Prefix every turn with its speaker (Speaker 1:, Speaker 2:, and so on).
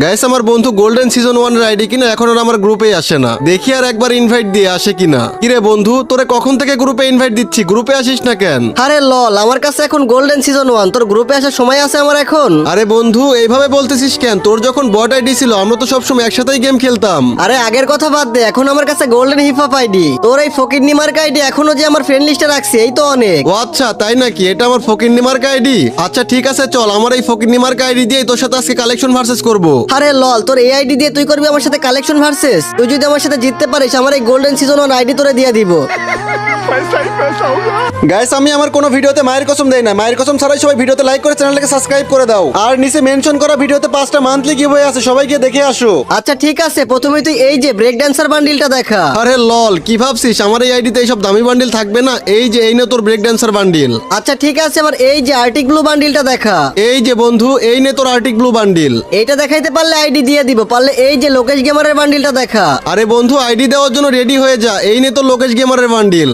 Speaker 1: Guys আমার বন্ধু golden season 1 এর আইডি কিনা এখন আর আমার গ্রুপে আসে না, দেখি আর একবার ইনভাইট দিয়ে আসে কিনা। কিরে বন্ধু, তোরে কখন থেকে গ্রুপে ইনভাইট দিচ্ছি, গ্রুপে আসিস না কেন?
Speaker 2: আরে লল, আমার কাছে এখন গোল্ডেন সিজন 1, তোর গ্রুপে আসার সময় আছে আমার এখন?
Speaker 1: আরে বন্ধু এইভাবে বলতেছিস কেন? তোর যখন বট আইডি ছিল আমরা তো সবসময় একসাথেই গেম খেলতাম।
Speaker 2: আরে আগের কথা বাদ দে, এখন আমার কাছে গোল্ডেন হিপ হপ আইডি। তোর এই ফকিন্নি মার্কা আইডি এখনো যে আমার ফ্রেন্ড লিস্টে রাখছি, এই তো অনেক।
Speaker 1: ও আচ্ছা তাই নাকি? এটা আমার ফকিন্নি মার্কা আইডি? আচ্ছা ঠিক আছে, চল আমার এই ফকিন্নি মার্কা আইডি দিয়ে তোর সাথে আজকে কালেকশন ভার্সেস করবো।
Speaker 2: আরে লল, তোর এই আইডি দিয়ে তুই করবি আমার সাথে কালেকশন ভার্সেস? তুই যদি আমার সাথে জিততে পারিস, আমার এই গোল্ডেন সিজন 1 আইডি তোরে দিয়ে দিব।
Speaker 1: গাইস আমি আমার কোনো ভিডিওতে মায়ের কসম দেই না, মায়ের কসম ছাড়াই সবাই ভিডিওতে লাইক করে চ্যানেলটাকে সাবস্ক্রাইব করে দাও। আর নিচে মেনশন করা ভিডিওতে 5টা মান্থলি গিভওয়ে আছে, সবাই গিয়ে দেখে আসো।
Speaker 2: আচ্ছা ঠিক আছে, প্রথমে তুই এই যে ব্রেক ড্যান্সার বান্ডিলটা দেখা।
Speaker 1: আরে লল, কি ভাবছিস আমার এই আইডিতে এইসব দামি বান্ডিল থাকবে না? এই যে এই নে তোর ব্রেক ড্যান্সার বান্ডিল।
Speaker 2: আচ্ছা ঠিক আছে, আবার এই যে আর্টিক ব্লু বান্ডিলটা দেখা।
Speaker 1: এই যে বন্ধু, এই নে তোর আর্টিক ব্লু বান্ডিল।
Speaker 2: এইটা দেখাইতে পারলে আইডি দিয়ে দিব, পারলে এই যে লোকেশ গেমারের বান্ডিলটা দেখা।
Speaker 1: আরে বন্ধু আইডি দেওয়ার জন্য রেডি হয়ে যা, এই নে তোর লোকেশ গেমারের বান্ডিল।